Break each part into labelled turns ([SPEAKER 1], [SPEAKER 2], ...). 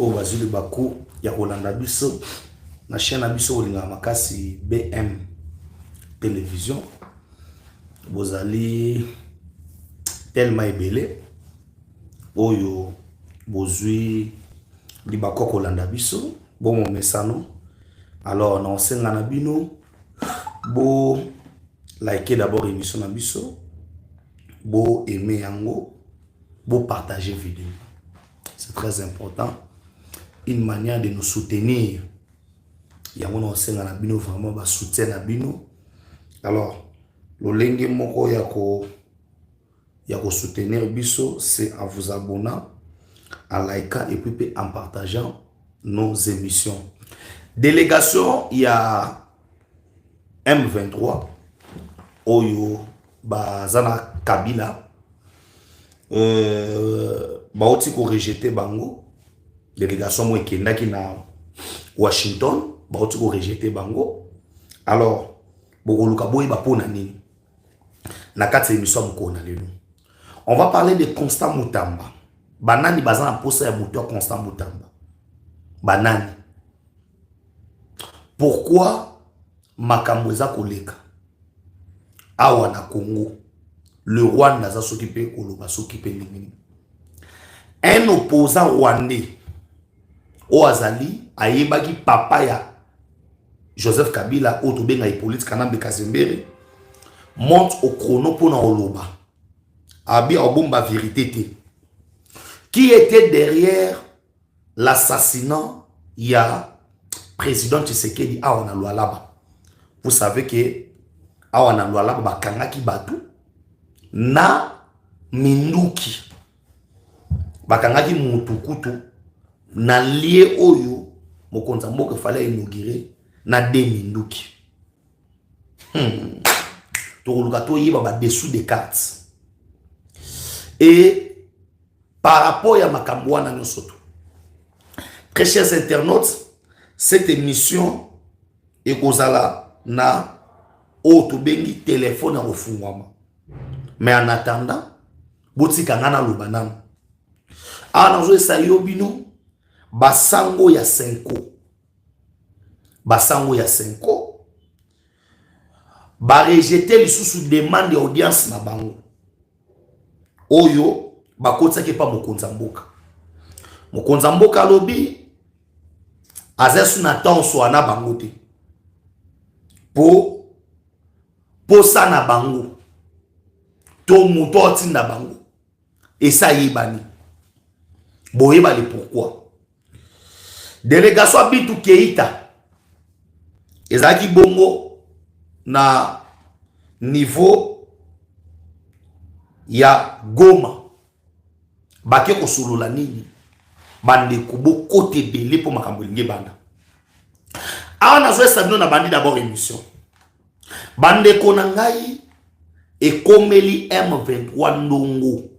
[SPEAKER 1] au bazili baku ya kolanda biso na chaîne abiso olinga makasi BM télévision bozali tellement ebele oyo bozui libako kolanda biso bon mesano alors na senga na bino bo liker d'abord émission na biso bo aimer yango bo partager vidéo. C'est très important, une manière de nous soutenir. Il y a un senga na bino vraiment ba soutien na bino. Alors le lenge moko ya ko soutenir biso, c'est en vous abonnant, en likant et puis en partageant nos émissions. Délégation, il y a M23 Oyo Bazana Kabila baoti ko rejeter bango. Délégation mo ekendaki na Washington baoti ko rejeter bango. Alors bokoluka boye ba pona nini na kati émission moko na lelo. On va parler de Constant Mutamba. Banani bazana posa ya moteur Constant Mutamba. Banani. Pourquoi makambo eza koleka awa na Congo le Rwanda za s'occuper koloba s'occuper nini? Un opposant rwandais o azali ayebaki papa ya Joseph Kabila otobenga Hippolyte Kanambe Kazembere monte au chrono pour na oloba abi obomba vérité te. Qui était derrière l'assassinat ya président Tshisekedi awana Lualaba? Vous savez que awana Lualaba bakangaki batu na minduki bakangaki mutukutu na lié oyo mokonza mboka fallait inaugurer na de minduki. Tokoluka to yeba ba dessous des cartes. Et par rapport à makambo wana nyosoto, très chers internautes, cette émission est kozala na otobengi téléphone à ofungwama. Mais en attendant, botika ngana lobanam. Ana zo esayo bino basango ya 5. Basango ya 5. Ba rejeter lisusu demande audience na bango. Oyo bakotaki pa mokonza mboka. Mokonza mboka lobi azesu na tanso ana bango te. Po sana bango. To muto tinda bango. Et ça yebani. Boyeba le pourquoi. Délégation Bitu Keita. Ezaki bongo na niveau ya Goma. Bake ko solola nini? Bande kubo kote belé pour makambo linge banda. Awana zo sabino na bandi d'abord émission. Bande konangai et komeli M23 ndongo.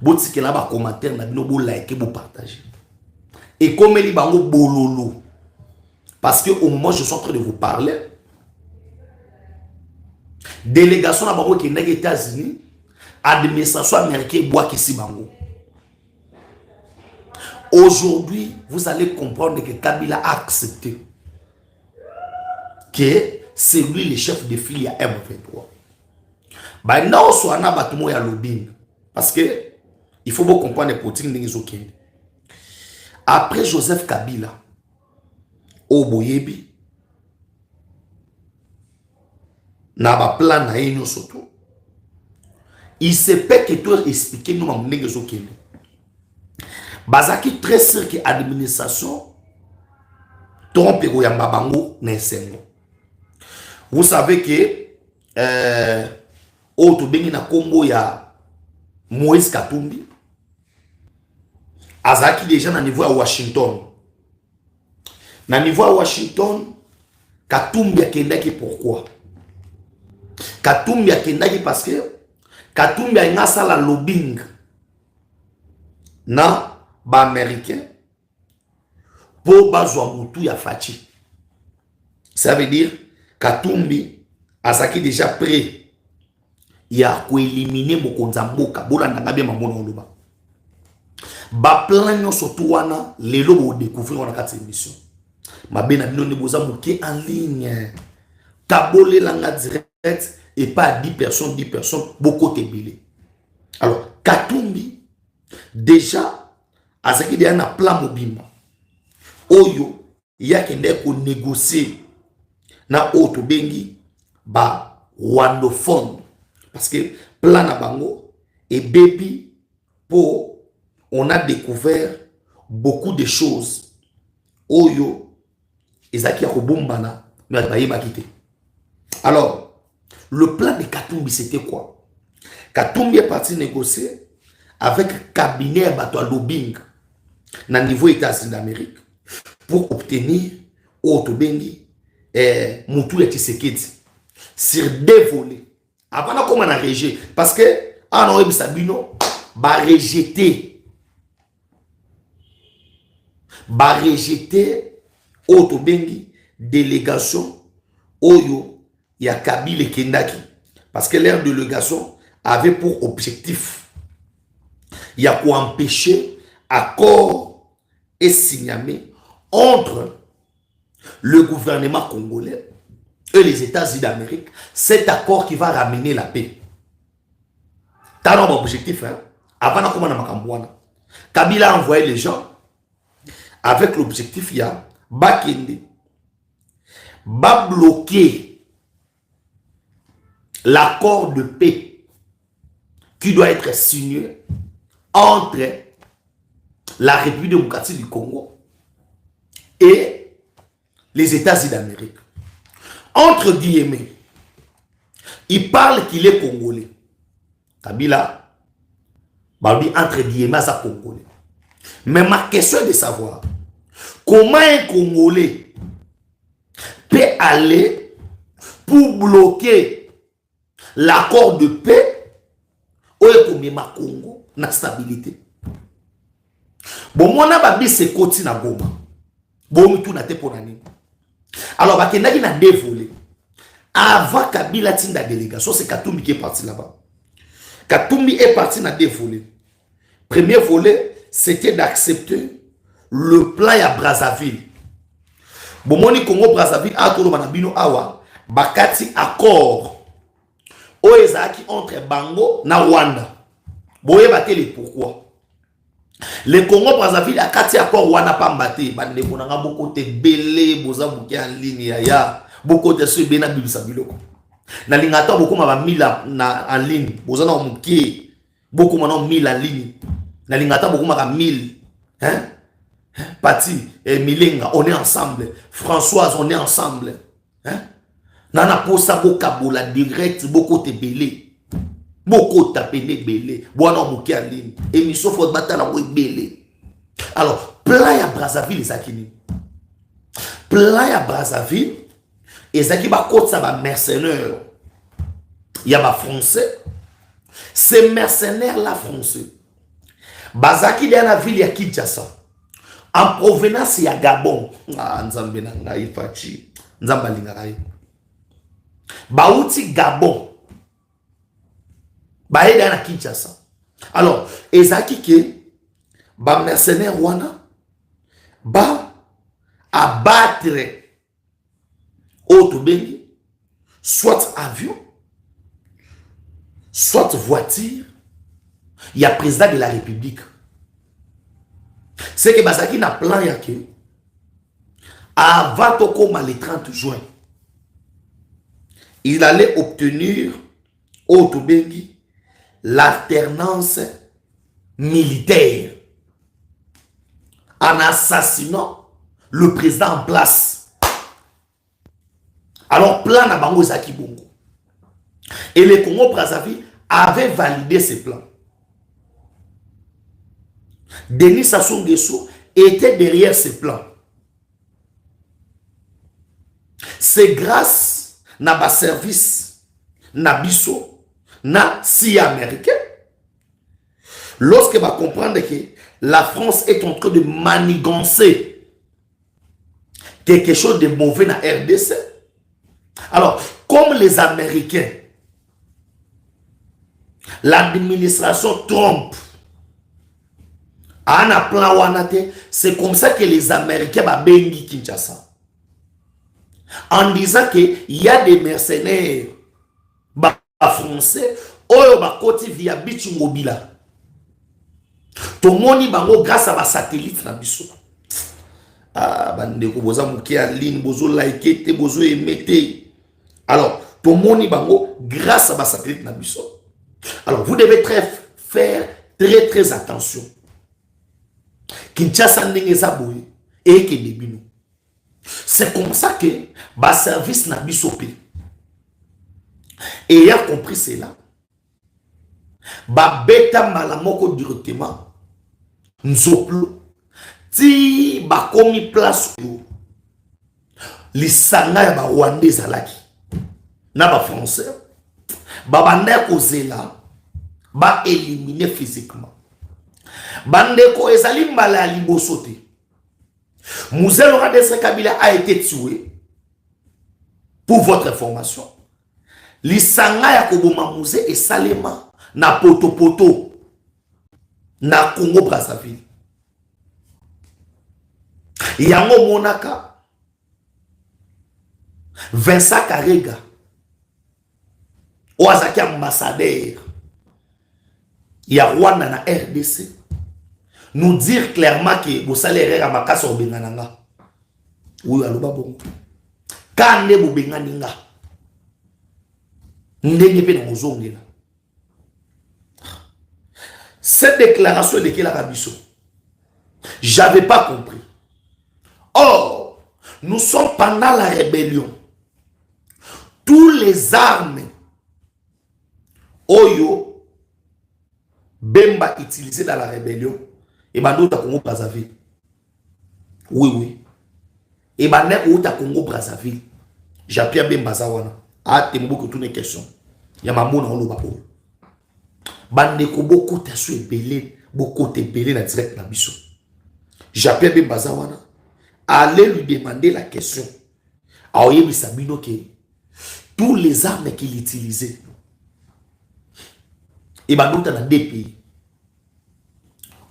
[SPEAKER 1] Botikela ba commentaire na bino bo like bo partager. Et komeli bango bololo. Parce que au moment où je suis en train de vous parler, délégation na bango qui n'est aux États-Unis, administration américaine boit ici bango. Aujourd'hui, vous allez comprendre que Kabila a accepté que c'est lui le chef de file à M23. Bah non, soit na batumo ya lobin, parce que il faut beaucoup comprendre les politiques n'engizokende. Après Joseph Kabila, Oboyebi, na ba plan na yenyo soto. Il se peut que toi expliquer nous ma n'engizokende. Bazaki très sûr que administration trompe ko yamba bango na esengo. Vous savez que auto bengi na Congo ya Moïse Katumbi azaki déjà na niveau à Washington. Na niveau à Washington, Katumbi akendaki pourquoi? Katumbi akendaki parce que Katumbi a ngasa la lobbying na ba américain pour bazwa mutu ya Fachi. Ça veut dire Katumbi azaki déjà prêt ya ko éliminer mokonza mboka bolanda bien mamona oloba. Ba plan nyonso to wana lelo bo découvrir on a 4 émissions. Ma bena bino ne boza muke en ligne. Kabole langa direct et pas 10 personnes beaucoup te bilé. Alors Katumbi déjà azaki dia na plan mobimba. Oyo ya kende ko négocier na auto bengi ba rwandophone parce que plan na bango et baby pour on a découvert beaucoup de choses. Oyo ezaki ya kobombana mais bayeba kité. Alors le plan de Katumbi c'était quoi? Katumbi est parti négocier avec cabinet bato lobbying na niveau États-Unis d'Amérique pour obtenir auto bengi Moutou et Tshisekedi sur 2 volets. Avant de comment on a rejeté parce que en Oeb Sabino va rejeter auto bengi délégation Oyo ya Kabila et Kendaki parce que leur délégation avait pour objectif il y a quoi empêcher accord et signalé entre le gouvernement congolais et les États-Unis d'Amérique, cet accord qui va ramener la paix. T'as un objectif, hein? Avant de commencer, Kabila a envoyé les gens avec l'objectif, il y a Bakende, va bloquer l'accord de paix qui doit être signé entre la République démocratique du Congo et les États-Unis d'Amérique. Entre guillemets, il parle qu'il est congolais. Kabila, entre guillemets, c'est congolais. Mais ma question est de savoir comment un Congolais peut aller pour bloquer l'accord de paix où est ma Congo na stabilité. Bon, moi, na babi se koti na Goma. Bon, tout na te pour nani. Alors, bakendaki na dévolé. Avant Kabila tinda délégation, c'est Katumbi qui est parti là-bas. Katumbi est parti na dévolé. Premier volet, c'était d'accepter le plan à Brazzaville. Bon, moni Congo Brazzaville a tout le manabino awa bakati accord. Oezaki entre Bango na Rwanda. Boye bateli pourquoi? Le Congo Brazzaville a kati accord wana pambate bande konanga boko te belé boza buki en ligne ya boko te so bena bibisa biloko. Na lingata boko ma mila na en ligne boza na muki boko mana 1000 en ligne. Na lingata boko ma 1000 hein? Pati et Milenga on est ensemble. Françoise on est ensemble. Hein? Nana posa boka bola direct boko te belé. Beaucoup tapé belé, boana mouki en ligne, émission faut battre la belé. Alors, plan à Brazzaville, les Akini. Plan à Brazzaville, les Akini, ça va mercenaires. Il y a des Français. Ces mercenaires-là, Français. Bazaki, il y a la ville, il y a Kinshasa. En provenance, il y a Gabon. Ah, Nzambe Nangaï, Fachi. Nzamba Lingaï. Baouti Gabon. Baïda na Kinshasa. Alors, ezaki ke ba mercenaire wana ba abattre auto bengi soit avion soit voiture. Il y a président de la République. C'est que bazaki na plan yake avant tokoma le 30 juin. Il allait obtenir auto bengi l'alternance militaire en assassinant le président en place. Alors, plan à Bango Zaki Bongo. Et le Congo Brazzaville avait validé ces plans. Denis Sassou Nguesso était derrière ces plans. C'est grâce à ma service, Nabiso, na si américain, lorsque va comprendre que la France est en train de manigancer quelque chose de mauvais dans RDC. Alors, comme les Américains, l'administration Trump Ana plan wanate, c'est comme ça que les Américains ba bengi Kinshasa. En disant qu'il y a des mercenaires ba français, oyo ba koti via bichi mobila. Tomoni bango grâce à ba satellite na biso. Ah, bandeko boza muke en ligne, bozo like te, bozo emete. Alors, tomoni bango grâce à ba satellite na biso. Alors, vous devez faire très attention. Kinshasa ndenge za boye et que debino. C'est comme ça que ba service na biso pe. Et il a compris cela. Ba beta malamoko directement nzoplo ti ba komi place yo lisanga ya ba Rwandais zalaki na ba français ba banda ko zela ba éliminer physiquement bandeko ezali mbala ya liboso te. Mouzel Laurent Kabila a été tué. Pour votre information, lisanga ya koboma Mouzel et Salema na poto na Congo Brazzaville. Yango monaka Vincent Karega oazaki ambassadeur ya Rwanda na RDC nous dire clairement que vous salaire à makasa obengananga. Oui, aloba bongo. Kande bo benganinga. Ndenge pe na ozongela. Cette déclaration de Kela Rabiso, j'avais pas compris. Or, nous sommes pendant la rébellion. Tous les armes Oyo Bemba utilisées dans la rébellion et ben d'autres Congo Brazzaville. Oui. Et ben d'autres Congo Brazzaville. J'appelle Bemba Zawana. Ah, t'es beaucoup de toutes questions. Yamamona on loba po. Bandeko beaucoup ta su belé, beaucoup te belé na direct na biso. J'appelle Bemba Zawana. Allez lui demander la question. Aoye bisabino ke tous les armes qu'il utilisait. Et ben d'autres dans deux pays.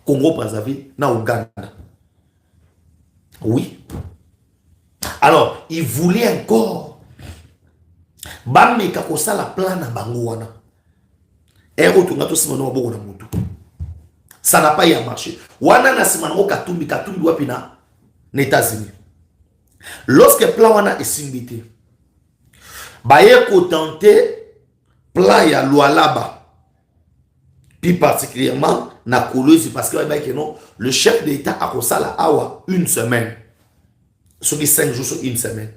[SPEAKER 1] Congo Brazzaville, na Ouganda. Oui. Alors, il voulait encore bameka kosa la plan na bango wana. Ça n'a pas y marché. Wana na simano katumbi wapi na États-Unis. Lorsque plan wana est simbité, baye ko tenter plan ya Lualaba. Plus particulièrement na Kolwezi parce que non, le chef d'État a commencé la awa une semaine. Sur les 5 jours, sur une semaine.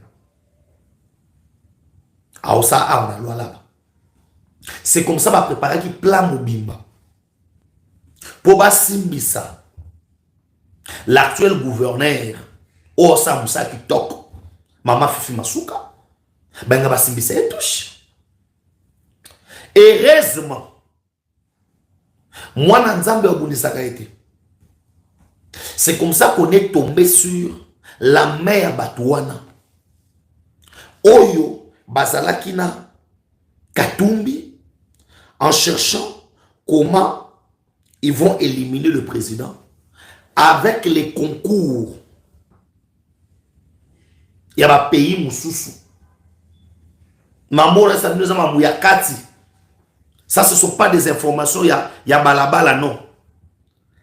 [SPEAKER 1] Aosa awa na Lualaba. C'est comme ça va préparer qui plan Mobimba. Pour Basimbisa, l'actuel gouverneur, Osa Moussa qui toque, Mama Fifi Masuka, Benga Basimbisa et touche. Heureusement, moi, c'est comme ça qu'on est tombé sur la mère Batouana. Oyo, Bazalakina, Katumbi, en cherchant comment ils vont éliminer le président avec les concours. Il y a un pays Moussoussou. Mamoura, ça nous a dit Kati. Ça, ce ne sont pas des informations, il y a balabala, non.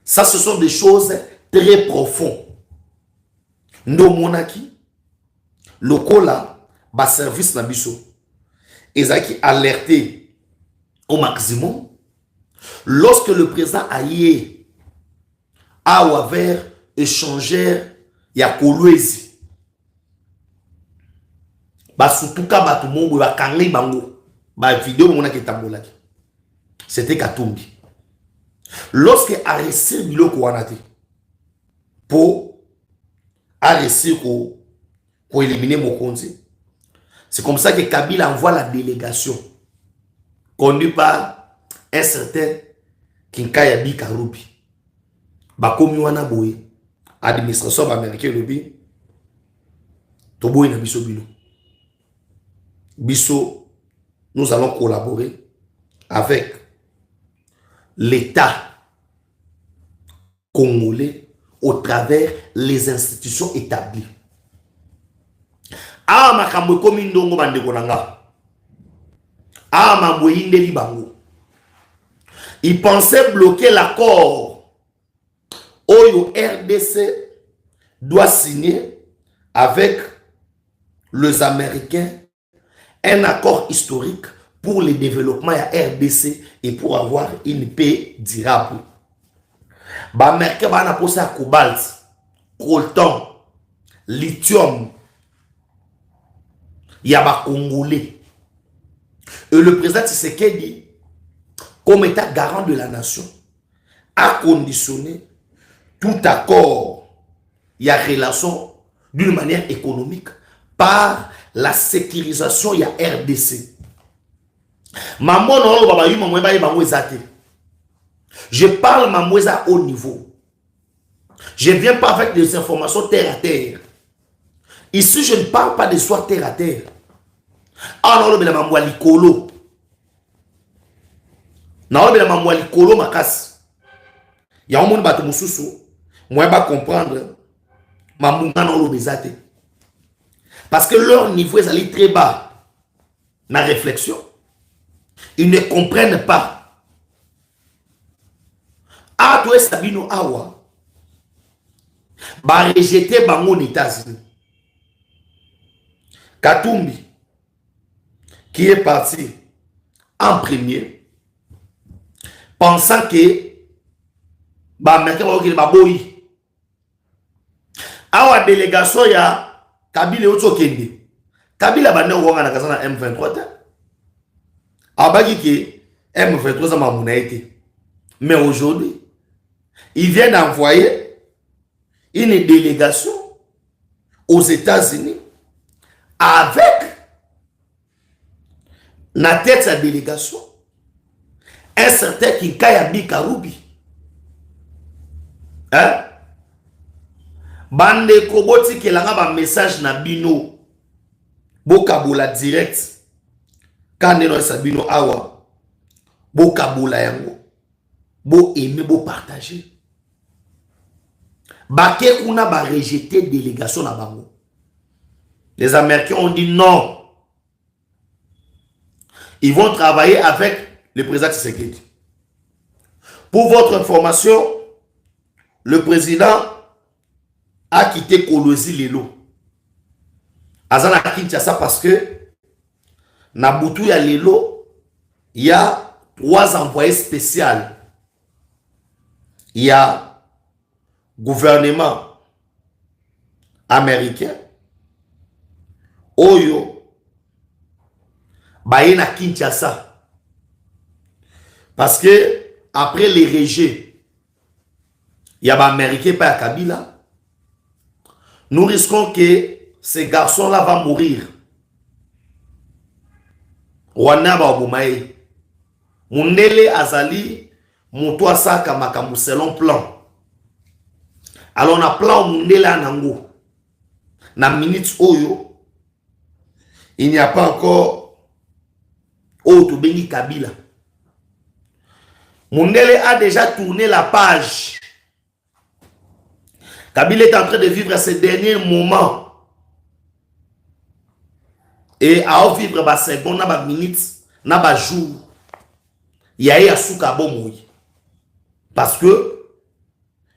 [SPEAKER 1] Ça, ce sont des choses très profondes. Nous, monaki, le cola, bas service na biso, ils ont alerté au maximum. Lorsque le président Aye a vers échangeur, il y a Kolwezi. Bas surtout quand tout le monde va kangi bango, bas vidéo monaki tambolaki. C'était Katumbi. Lorsque Arrêté Biloko Wanate pour arrêter pour éliminer Mokonzi, c'est comme ça que Kabila envoie la délégation conduite par un certain Kinkayabi Karoubi. Bakomi wana boye administration américaine lobi to boye na biso bilo. Biso, nous allons collaborer avec l'État congolais au travers les institutions établies. Ah, makambo komi ndongo bandeko nanga. Ah, mambo yindeli bango. Ils pensaient bloquer l'accord. Oyo RDC doit signer avec les Américains un accord historique pour le développement à RDC et pour avoir une paix durable. Les Américains vont apposer à cobalt, coltan, lithium. Il y a des Congolais. Et le président Tshisekedi, comme état garant de la nation, a conditionné tout accord, il y a relation d'une manière économique par la sécurisation, il y a RDC. Je parle à haut niveau. Je ne viens pas avec des informations terre à terre. Ici, je ne parle pas de soi terre à terre. Ah non, le mambo likolo. Non, le mambo likolo makas. Il y a un monde qui mususu. Moi, je vais comprendre. Mambo non le bezate. Parce que leur niveau est allé très bas. Ma réflexion. Ils ne comprennent pas. Ah, toi, Sabino Awa. Ba rejeter bango aux États-Unis. Katumbi, qui est parti en premier, pensant que awa délégation ya Kabila Otsokende. Kabila bande wonga na kazana M23. Abaki que M23 a mamounaïté. Mais aujourd'hui, ils viennent envoyer une délégation aux États-Unis avec la tête de sa délégation un certain Kinkaya Bikarubi. Hein? Bande Koboti qui a un message na bino Bokabola direct. Quand on a bino awa Bokabola yango Bo aimer, bo partager. Baké kuna ba rejeter délégation na bango. Les Américains ont dit non. Ils vont travailler avec le président Tshisekedi. Pour votre information, le président a quitté Kolosi Lelo. Azana Kinshasa parce que Nabutu ya Lelo, il y a 3 envoyés spéciaux. Il y a gouvernement américain, Oyo, Bayena Kinshasa. Parce que après les rejets, il y a des Américains pas à Kabila. Nous risquons que ces garçons-là vont mourir. Wana ba obumaye. Mundele azali mutoa saka makamu selon plan. Alors on a plan Mundele anango. Na minute oyo, il n'y a pas encore Oto Bengi Kabila. Mundele a déjà tourné la page. Kabila est en train de vivre ces derniers moments. Et à vivre ba seconde, na ba minute, na ba jour. Il y a eu Asuka Bomoui. Parce que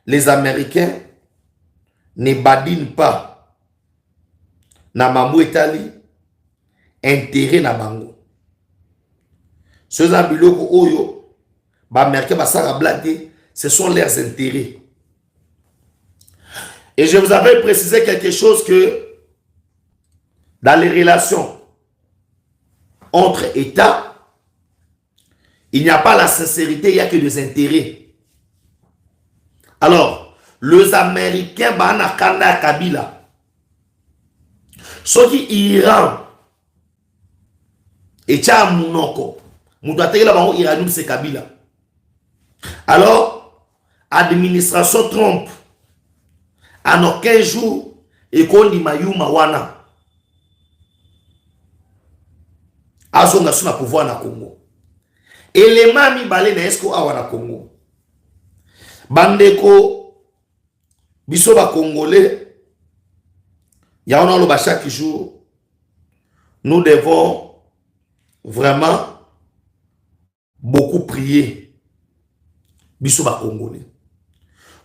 [SPEAKER 1] les Américains ne badinent pas na mamou etali intérêt na bango. Ceux ambiloko oyo ba Américains ba sara blague, ce sont leurs intérêts. Et je vous avais précisé quelque chose que dans les relations entre États, il n'y a pas la sincérité, il n'y a que des intérêts. Alors, les Américains, Banakanda Kabila, ceux qui Iran, et Tcha Mounoko, Moutatekela Iranum c'est Kabila. Alors, administration Trump, en aucun jour, et qu'on dit Mayuma Wana, Azonga sous la pouvoir na Congo. Et les mami balé na esko awa na Congo. Bandeko biso ba Congolais, y a on a chaque jour, nous devons vraiment beaucoup prier. Biso ba Congolais.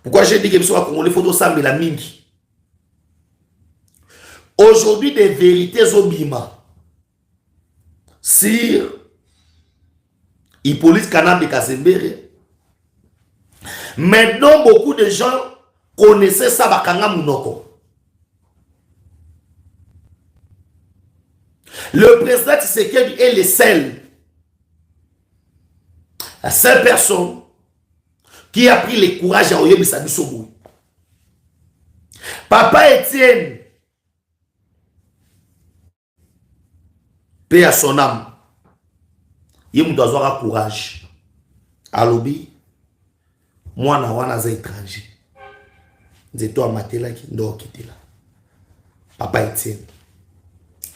[SPEAKER 1] Pourquoi j'ai dit que biso ba Congolais faut s'amener la mingi. Aujourd'hui, des vérités obima sur Hippolyte Canam de Kazembere. Maintenant, beaucoup de gens connaissaient ça bakanga munoko. Le président Tshisekedi est le seul, la seule personne qui a pris le courage à Oyebisa Bisobou. Papa Étienne, paix à son âme, il doit avoir courage. Alobi, moi na wana za étranger. Nzeto amatela ki ndo kitela. Papa Étienne.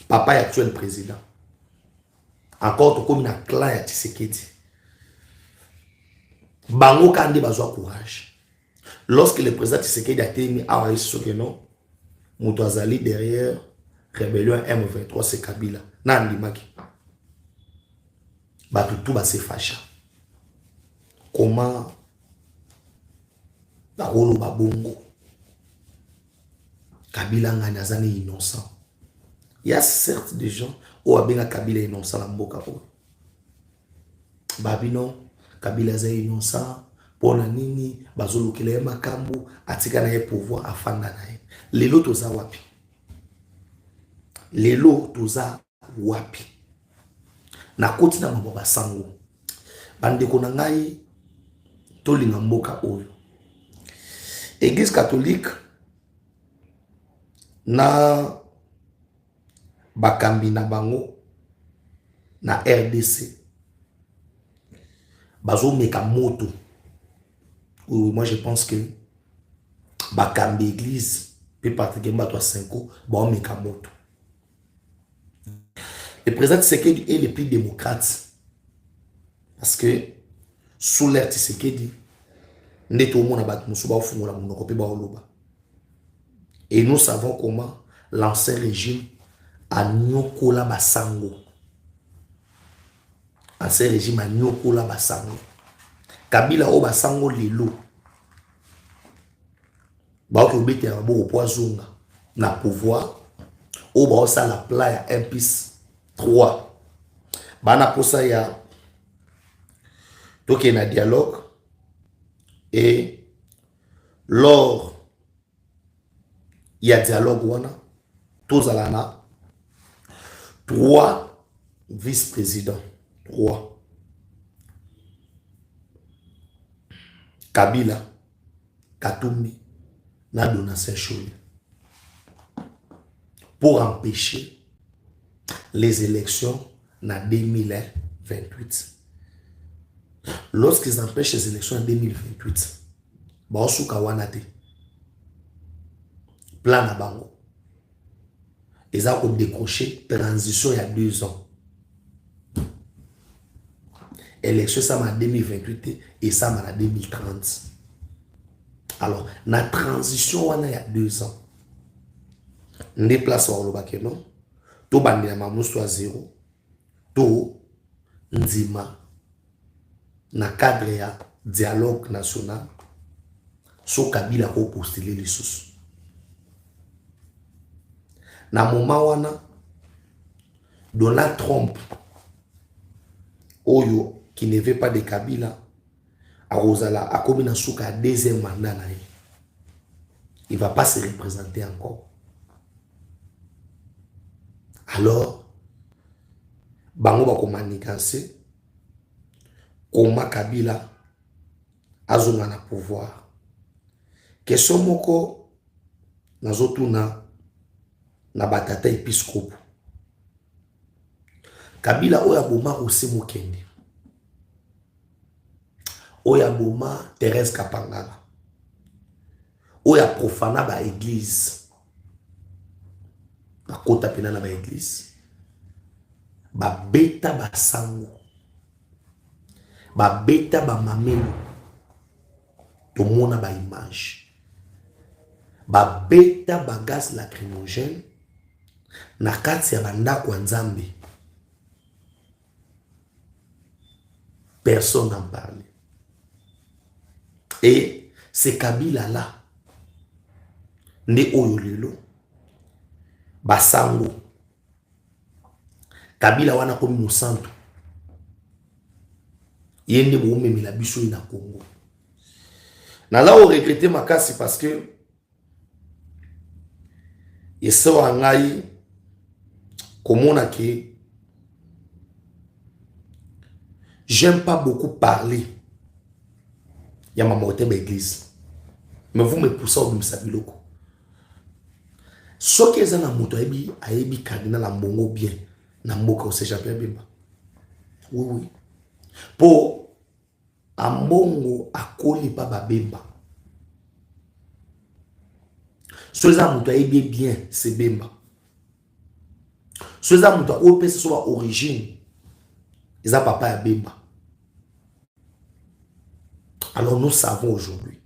[SPEAKER 1] Papa est actuel président. Encore comme un clan ya Tshisekedi. Bango kande bazwa courage. Lorsque le président Tshisekedi a été mis à ce que non, Moutouazali derrière rébellion M23 c'est Kabila. Nandi maki. Batutu ba se facha. Comment ba rolo ba bongo. Kabila ngani azani innocent. Il y a certes des gens où Abenga Kabila est innocent la mboka po. Babino Kabila est innocent pona nini bazolukele makambo atika na ye pouvoir afanda na ye. Lelo toza wapi? Lelo toza wapi? Na koti na mboba sango. Bandeko na ngai tolinga mboka oyo. Église catholique na bakambi na bango na RDC bazo meka moto. Oui, moi je pense que bakambi église peut particulièrement toi 5 ans ba meka moto. Le président Tshisekedi est le plus démocrate parce que sous l'ère Tshisekedi ndeto mona bat musuba ofungola munoko pe ba oloba. Et nous savons comment l'ancien régime a nyokola basango. Ancien régime a nyokola basango. Kabila o basango lelo. Ba ko bete ya bo poisonga na pouvoir. O ba osa la playa impis 3. Bana posa ya toke na dialogue et lors il y a dialogue wana tous à la 3 vice-présidents. 3. Kabila, Katumbi, na Donatien Choli. Pour empêcher les élections en 2028. Lorsqu'ils empêchent les élections en 2028, Baosuka Wanate, plan à Bango. Ils ont décroché transition il y a 2 ans. Élection ça en 2028 et ça en 2030. Alors, la transition il y a 2 ans. On déplace au Lobakeno, tout bandi na mamusto à 0, tout nzima na cadre ya dialogue national, so Kabila ko postuler les sous. Na moment wana Donald Trump oyo qui ne veut pas de Kabila a Rosala a commis na souka 2e mandat na ye. Il va pas se représenter encore. Alors bango ba ko manigancer comment Kabila azonga na pouvoir. Question moko nazotuna na batata episcope. Kabila oya boma ose mokende. Oya boma Thérèse Kapangala. Oya profana ba église. Ba kota pena na ba église. Ba beta ba sango. Ba beta ba mamelo. To mona ba image. ba beta ba gaz lacrymogène na kati ya bandako ya Nzambe. Personne n'en parlait. Et c'est Kabila là, né oyo lelo, basango. Kabila wana komi mosantu. Yende boumemi la biso na Congo. Na là on regretté makasi parce que yeso angai komona ke j'aime pas beaucoup parler. Il y a ma morte d'église. Mais vous me poussez au même sabiloko. Ce qui est dans la moto ayebi cardinal la mbongo bien. Na mboka au Jean-Pierre Bemba. Oui oui. Pour ambongo akoli pa babemba. Ce qui est moto ayebi bien c'est Bemba. Ce qui est moto au pèse soit origine. Ils a papa ya Bemba. Alors nous savons aujourd'hui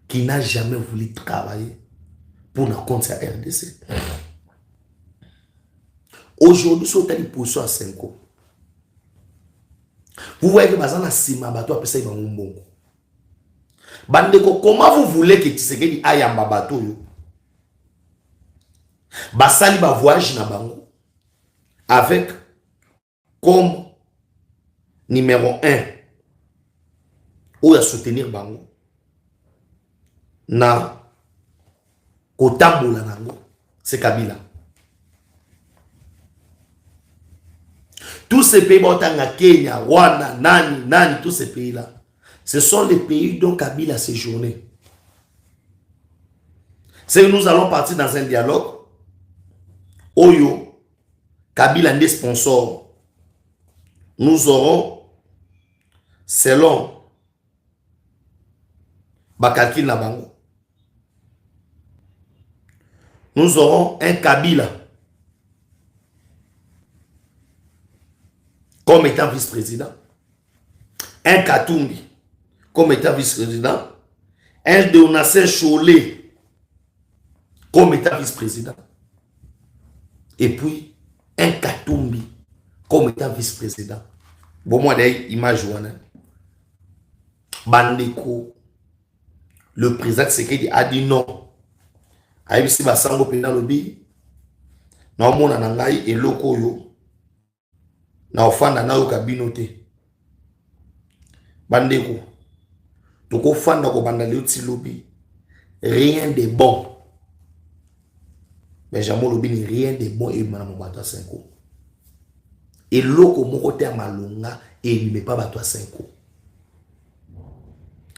[SPEAKER 1] qu'il n'a jamais voulu travailler pour notre compte à RDC. Aujourd'hui, si vous avez une position à 5 ans, vous voyez que Bazana Sima Bato a pensé dans mon bon. Bandeko, comment vous voulez que Tshisekedi aille en Babato yo? Basali ba voyage na bango avec comme numéro 1 ou à soutenir bango na kotambola nango c'est Kabila. Tous ces pays botanga Kenya, Rwanda, Nani, tous ces pays là, ce sont les pays dont Kabila a séjourné. C'est que nous allons partir dans un dialogue. Oyo Kabila des sponsors. Nous aurons selon Bakakil Nabango. Nous aurons un Kabila comme étant vice-président, un Katumbi comme étant vice-président, un Donatien Cholet comme étant vice-président, et puis un Katumbi comme étant vice-président. Bon, moi, d'ailleurs, image, Bandeko, le président Tshisekedi a dit non. Aïbisi basango pena lobi. Na omona na ngai eloko yo. Na ofanda na yo kabinote. Bandeko. Toko fanda ko banda leo ti lobi. Rien de bon. Mais jamais lobi ni rien de bon et mana mo bato 5 ans. Et loko moko te malonga et il met pas bato 5 ans.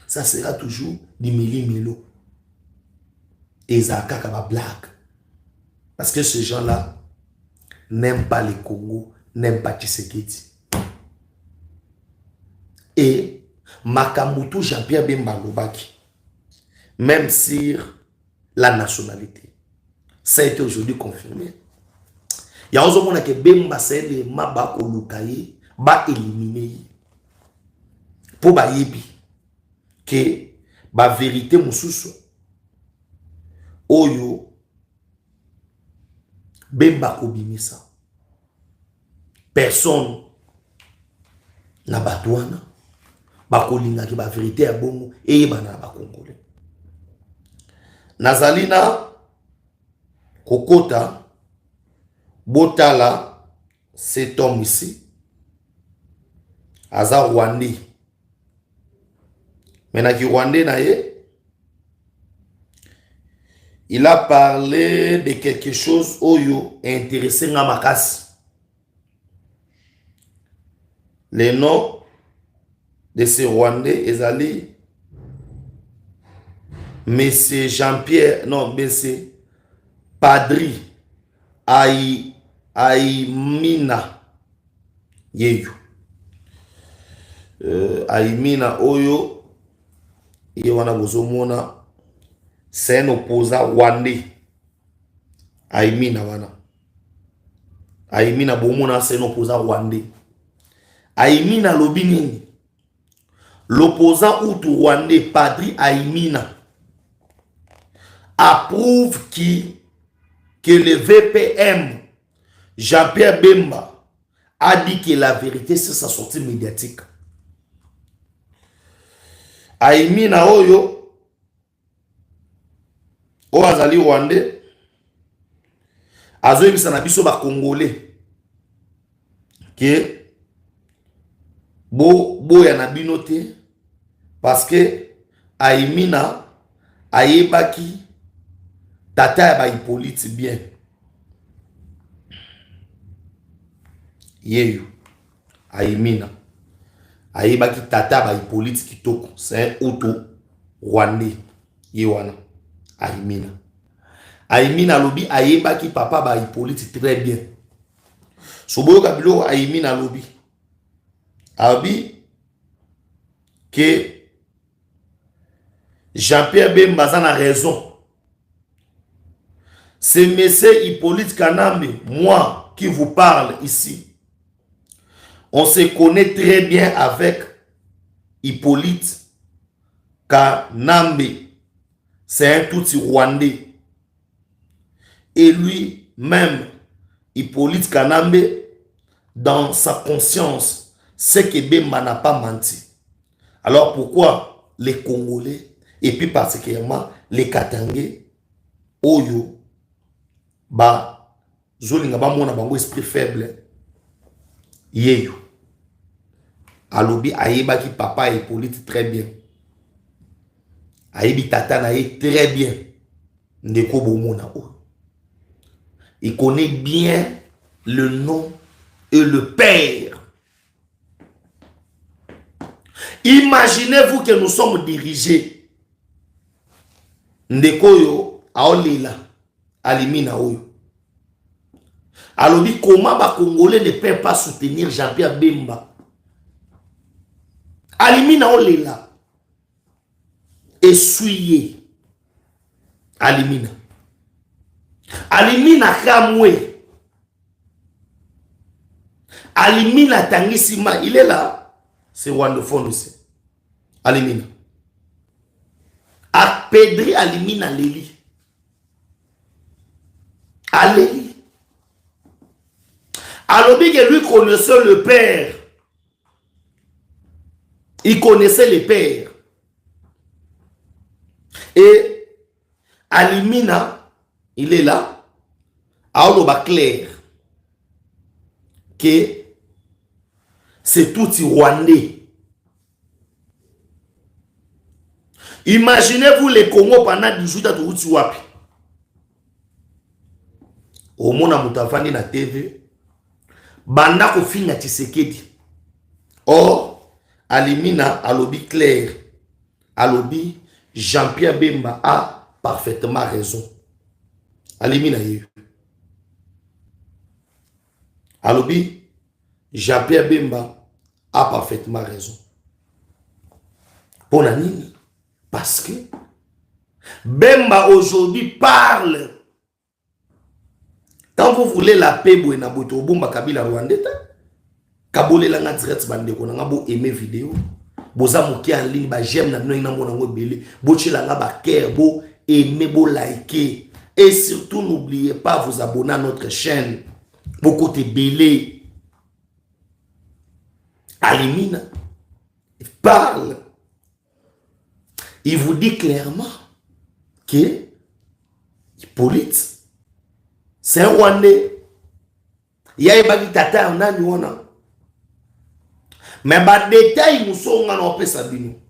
[SPEAKER 1] Ça sera toujours du mili-milo. Et ça a ma blague. Parce que ces gens-là n'aiment pas les Congo, n'aiment pas Tshisekedi. Et Makamutu Jean-Pierre Bemba Lobaki, même sur la nationalité, ça a été aujourd'hui confirmé. Il y a aussi un que Bemba c'est le Maba Olukaye, ba éliminé. Pour ba yebi. Que ba vérité mususu oyo Bemba kobimisa personne na batwana ba kolinga ki ba vérité ya bongo et bana ba congolais nazalina kokota botala cet homme ici aza Rwandais. Maintenant, Rwandais naye, il a parlé de quelque chose oyo intéressé na makasi. Le nom de ce Rwandais ezali Monsieur Jean-Pierre, non, Monsieur Padri Aimina Yeyo. Aimina oyo c'est un opposant rwandais. Aimina wana. Aimina bomona c'est un opposant rwandais. Aimina lobinini. L'opposant outu rwandais Padri Aimina. approuve que le VPM, Jean-Pierre Bemba, a dit que la vérité, c'est sa sortie médiatique. Aimina Oyo, Oazali Rwandais, Azoï Misanabiso ba Congolais, que bo ya nabinote, parce que Aimina Ayebaki, tata ya ba Hippolyte bien. Yeyo, Aimina Ayebaki tata ba Hippolyte Kitoko, c'est un auto Rwandais. Yewana, Aimina. Aimina lobi Ayebaki papa ba Hippolyte très bien. Soboyo kabilo Aimina lobi. Abi que Jean-Pierre Bemba a raison. C'est monsieur Hippolyte Kanambe, moi qui vous parle ici. On se connaît très bien avec Hippolyte Kanambe. C'est un tout Rwandais. Et lui-même, Hippolyte Kanambe, dans sa conscience, sait que Bemba n'a pas menti. Alors pourquoi les Congolais, et puis particulièrement les Katangais, Oyo, Zolinga ba mona bango esprit faible, Yeyo, Alobi Ayebaki papa et Hippolyte très bien. Ayebi tata na ye très bien. Ndeko bomona o. Il connaît bien le nom et le père. Imaginez-vous que nous sommes dirigés. Ndeko yo aolela alimina oyo. Alobi comment ba Congolais ne peuvent pas soutenir Jean-Pierre Bemba. Alimina olela. Essuyé. Alimina. Alimina kamwe. Alimina tangisima. Il est là. C'est wonderful aussi. Alimina. A Pedri Alimina Leli. Aleli. Alobi que lui connaissait le père. Il connaissait le père. Et Alimina, il est là. Aoloba clair. Que c'est tout Rwandais. Imaginez-vous les Congo pendant 18 ans de Wutiwapi. Au monde à Moutafani na TV. Banda ko finga Tshisekedi. Or, Alimina alobi clair. Alobi Jean-Pierre Bemba a parfaitement raison. Alimina yeyo. Alobi Jean-Pierre Bemba a parfaitement raison. Pour la nini? Parce que Bemba aujourd'hui parle. Quand vous voulez la paix, vous avez Bumba Kabila Rwandais. Kabole langa direct bandeko na ngabo aimer vidéo. Boza moki en ligne ba j'aime na bino na ngo belé. Bo chela nga ba cœur, bo aimer, bo liker. Et surtout n'oubliez pas vous abonner à notre chaîne. Beaucoup de belé. Alimina il parle. Il vous dit clairement que Hippolyte c'est un Rwandais. Il y a des tata en aniwana. Mais les détails nous sont en paix sabino.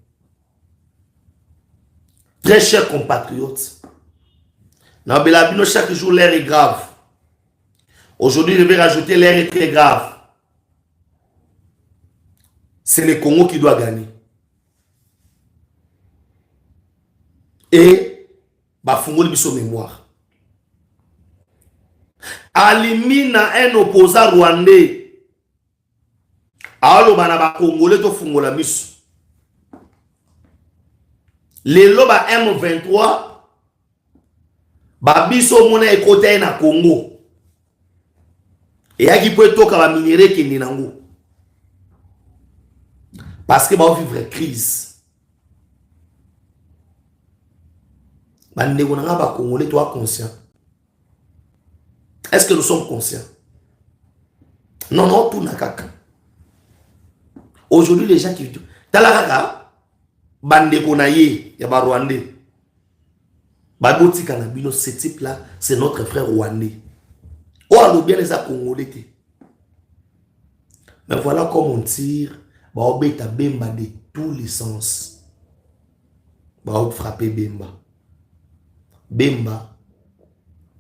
[SPEAKER 1] Très chers compatriotes. Dans Belabino, chaque jour l'air est grave. Aujourd'hui, je vais rajouter l'air est très grave. C'est le Congo qui doit gagner. Et Bafungoli biso mémoire. Alimina un opposant rwandais. Alors bana ba Congolais to fungola miso. Les loba M23 ba biso mona ekote na Congo. Et yaki peut toka ba minéraux qui ni nango. Parce que ba vivre crise. Bandeko na nga ba Congolais, toi conscient? Est-ce que nous sommes conscients? Non, non, tout n'a kaka. Aujourd'hui, les gens qui... Talakaka, bandeko na ye, ya ba Rwandais. Bagoti Kanabino, ce type-là, c'est notre frère rwandais. Oh, alors bien les Congolais. Mais voilà comment on tire. Bah, on bête à Bemba de tous les sens. Bah, on frapper Bemba. Bemba,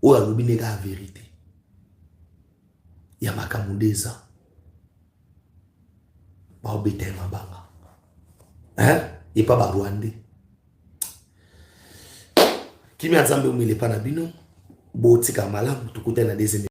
[SPEAKER 1] oh, alors bien la vérité. Ya makamudeza. Bah, on bête à Mabanga. Hein? Et pas ba Rwandais. Qui m'a dit que je ne suis pas bino, botika malamu, tukutana na deuxième